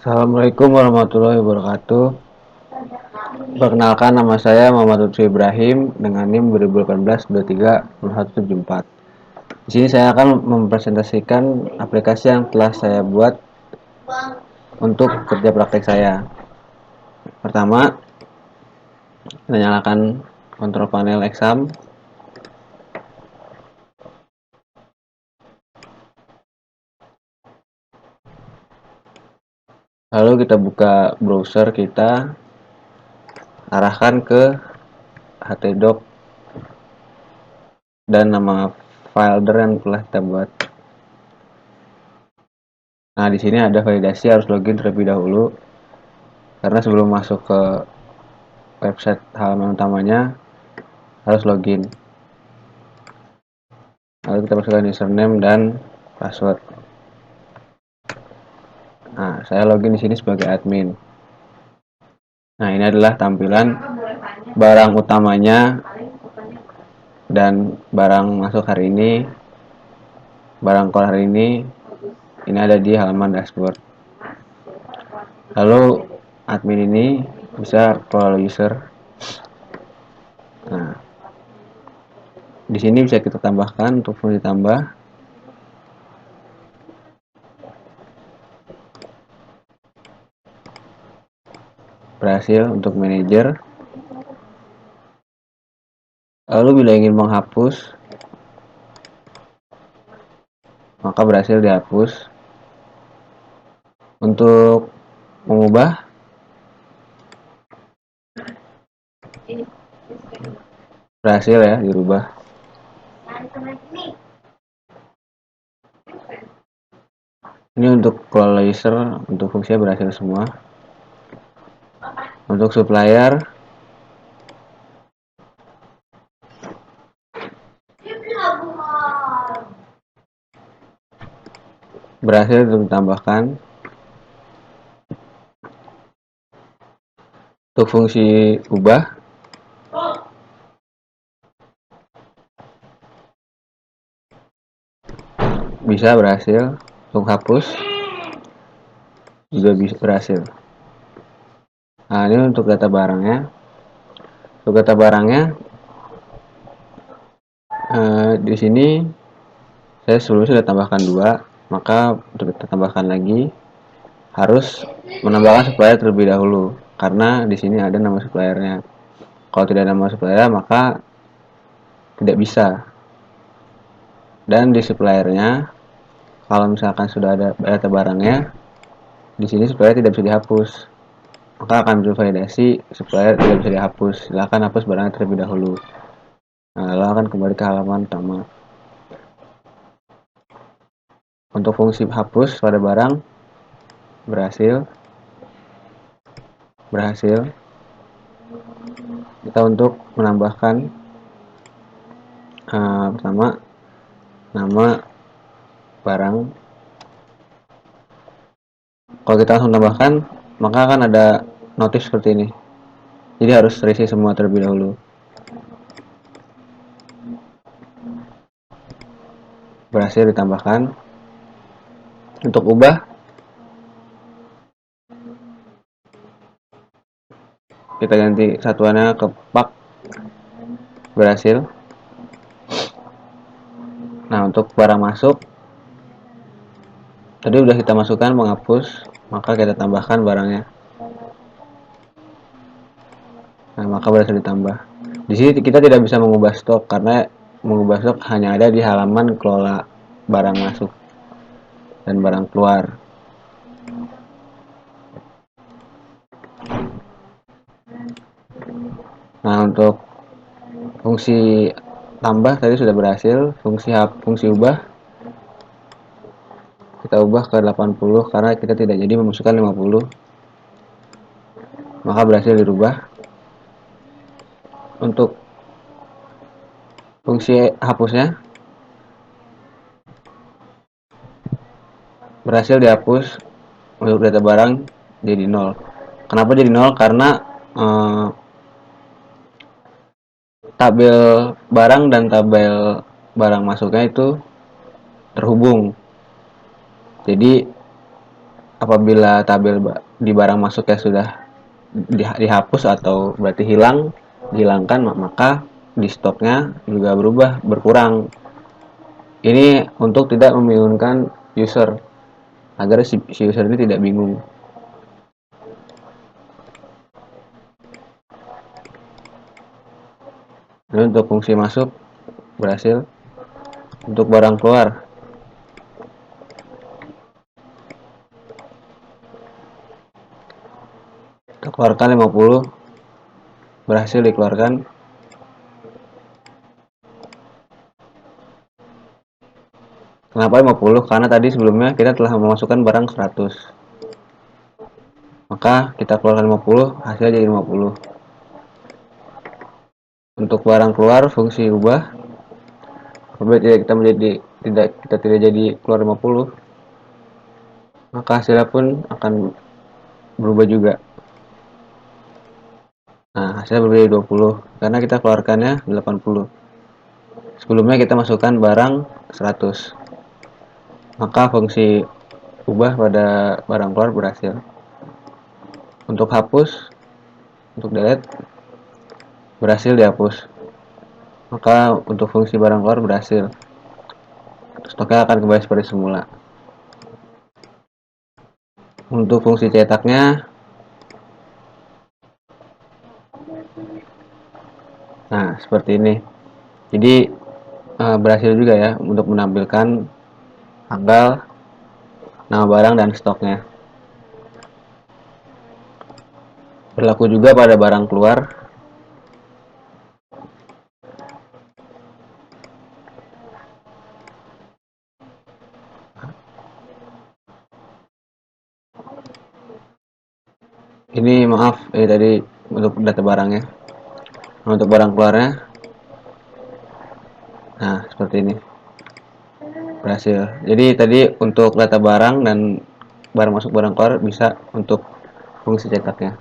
Assalamualaikum warahmatullahi wabarakatuh. Perkenalkan, nama saya Muhammad Lutfi Ibrahim dengan NIM 2018-23-0174. Di sini saya akan mempresentasikan aplikasi yang telah saya buat untuk kerja praktek saya. Pertama, kita nyalakan kontrol panel exam. Lalu kita buka browser kita, arahkan ke htdoc dan nama folder yang telah kita buat. Nah, di sini ada validasi, harus login terlebih dahulu. Karena sebelum masuk ke website halaman utamanya harus login. Lalu kita masukkan username dan password. Nah, saya login di sini sebagai admin. Nah, ini adalah tampilan barang utamanya dan barang masuk hari ini, barang keluar hari ini. Ini ada di halaman dashboard. Lalu admin ini bisa kelola user. Nah, di sini bisa kita tambahkan untuk fungsi tambah. Berhasil untuk manajer. Lalu bila ingin menghapus, maka berhasil dihapus. Untuk mengubah, berhasil ya dirubah. Ini untuk kelola user, untuk fungsinya berhasil semua. Untuk supplier, berhasil ditambahkan. Untuk fungsi ubah, bisa berhasil. Untuk hapus juga bisa berhasil. Nah, ini untuk data barangnya. Untuk data barangnya, di sini saya sebelumnya sudah tambahkan 2, maka untuk kita tambahkan lagi harus menambahkan supplier terlebih dahulu, karena di sini ada nama suppliernya. Kalau tidak ada nama supplier, maka tidak bisa. Dan di suppliernya, kalau misalkan sudah ada data barangnya, di sini supplier tidak bisa dihapus, maka akan validasi supplier tidak bisa dihapus. Silahkan hapus barangnya terlebih dahulu. Nah, lalu akan kembali ke halaman utama. Untuk fungsi hapus pada barang, berhasil. Kita untuk menambahkan pertama nama barang. Kalau kita langsung tambahkan, maka akan ada notif seperti ini. Jadi harus terisi semua terlebih dahulu. Berhasil ditambahkan. Untuk ubah, kita ganti satuannya ke pak. Berhasil. Nah, untuk barang masuk, tadi udah kita masukkan menghapus, maka kita tambahkan barangnya. Nah, maka berhasil ditambah. Di sini kita tidak bisa mengubah stok, karena mengubah stok hanya ada di halaman kelola barang masuk dan barang keluar. Nah, untuk fungsi tambah tadi sudah berhasil. Fungsi ubah, kita ubah ke 80 karena kita tidak jadi memasukkan 50, maka berhasil dirubah. Untuk fungsi hapusnya, berhasil dihapus. Untuk data barang jadi 0. Kenapa jadi 0? Karena tabel barang dan tabel barang masuknya itu terhubung. Jadi apabila tabel di barang masuknya sudah dihapus atau berarti dihilangkan, maka di stoknya juga berkurang. Ini untuk tidak membingungkan user, agar si user ini tidak bingung. Ini untuk fungsi masuk berhasil. Untuk barang keluar, kita keluarkan 50, berhasil dikeluarkan. Kenapa 50? Karena tadi sebelumnya kita telah memasukkan barang 100. Maka kita keluarkan 50, hasil jadi 50. Untuk barang keluar, fungsi ubah. Apabila kita tidak jadi keluar 50, maka hasilnya pun akan berubah juga. Nah, hasilnya berbeda 20 karena kita keluarkannya 80. Sebelumnya kita masukkan barang 100. Maka fungsi ubah pada barang keluar berhasil. Untuk hapus, untuk delete, berhasil dihapus. Maka untuk fungsi barang keluar berhasil. Stoknya akan kembali seperti semula. Untuk fungsi cetaknya, nah seperti ini. Jadi berhasil juga ya untuk menampilkan tanggal, nama barang, dan stoknya. Berlaku juga pada barang keluar. Ini maaf, tadi untuk data barangnya. Nah, untuk barang keluarnya, nah seperti ini, berhasil. Jadi tadi untuk data barang dan barang masuk barang keluar bisa untuk fungsi cetaknya.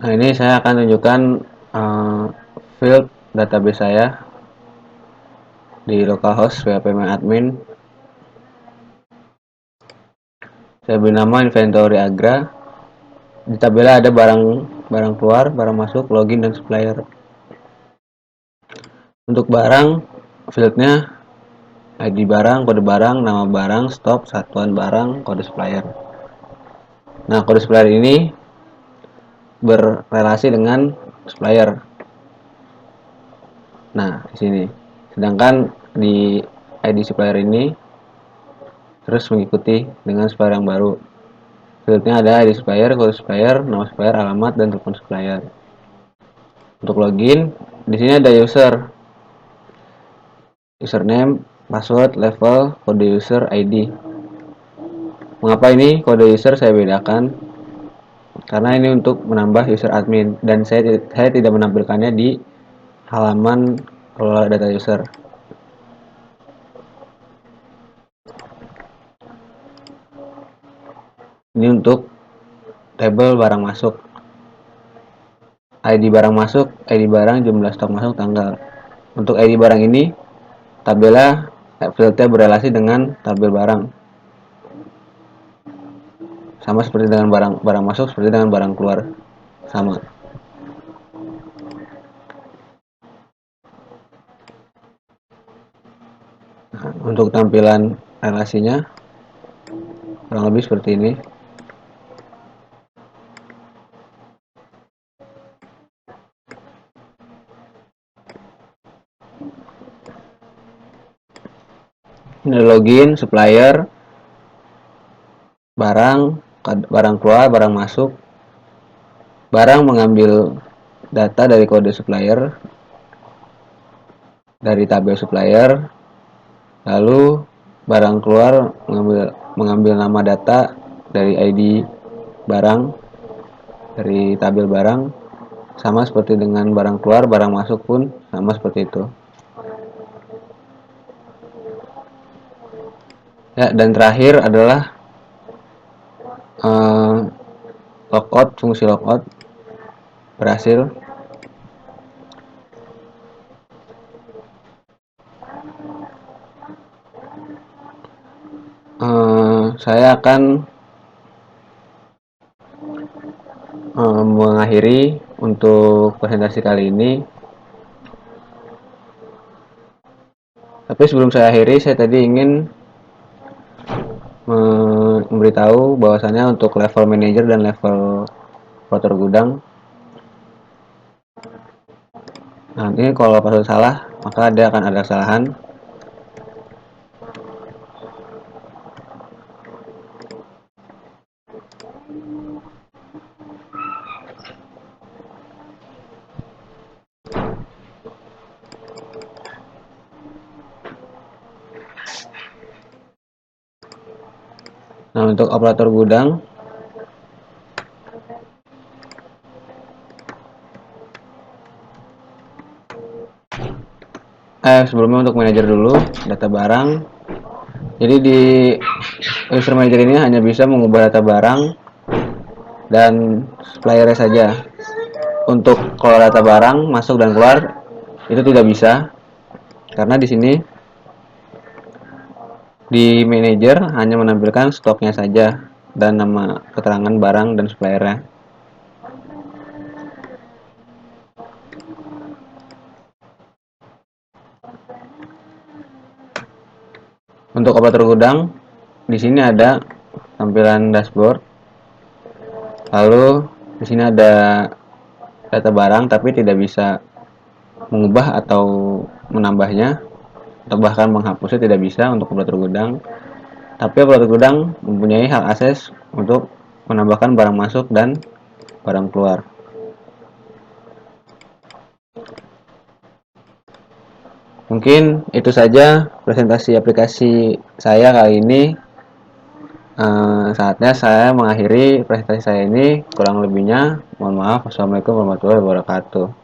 Nah, ini saya akan tunjukkan field database saya di localhost phpMyAdmin. Saya beri nama inventory agra. Di tabelnya ada barang keluar, barang masuk, login, dan supplier. Untuk barang, fieldnya ID barang, kode barang, nama barang, stok, satuan barang, kode supplier. Nah, kode supplier ini berrelasi dengan supplier. Nah, di sini. Sedangkan di ID supplier ini terus mengikuti dengan supplier yang baru. Fieldnya ada ID supplier, kode supplier, nama supplier, alamat, dan telepon supplier. Untuk login, di sini ada username, password, level, kode user, ID. Mengapa ini kode user saya bedakan? Karena ini untuk menambah user admin dan saya tidak menampilkannya di halaman kelola data user. Ini untuk tabel barang masuk. ID barang masuk, ID barang, jumlah stok masuk, tanggal. Untuk ID barang ini, tabelnya fieldnya berrelasi dengan tabel barang. Sama seperti dengan barang masuk, seperti dengan barang keluar. Sama. Nah, untuk tampilan relasinya, kurang lebih seperti ini. Ini login, supplier, barang keluar, barang masuk. Barang mengambil data dari kode supplier, dari tabel supplier, lalu barang keluar mengambil nama data dari ID barang, dari tabel barang. Sama seperti dengan barang keluar, barang masuk pun sama seperti itu. Ya, dan terakhir adalah logout, fungsi logout berhasil. saya akan mengakhiri untuk presentasi kali ini. Tapi sebelum saya akhiri, saya tadi ingin memberitahu bahwasannya untuk level manager dan level operator gudang, nah ini kalau password salah, maka dia akan ada kesalahan. Nah, untuk operator gudang, sebelumnya untuk manajer dulu, data barang. Jadi di user manager ini hanya bisa mengubah data barang dan supplier saja. Untuk kalau data barang masuk dan keluar itu tidak bisa, karena di sini di manager hanya menampilkan stoknya saja dan nama keterangan barang dan suppliernya. Untuk operator gudang, di sini ada tampilan dashboard. Lalu di sini ada data barang tapi tidak bisa mengubah atau menambahnya atau bahkan menghapusnya tidak bisa untuk operator gudang. Tapi operator gudang mempunyai hak akses untuk menambahkan barang masuk dan barang keluar. Mungkin itu saja presentasi aplikasi saya kali ini. Saatnya saya mengakhiri presentasi saya ini. Kurang lebihnya mohon maaf. Wassalamualaikum warahmatullahi wabarakatuh.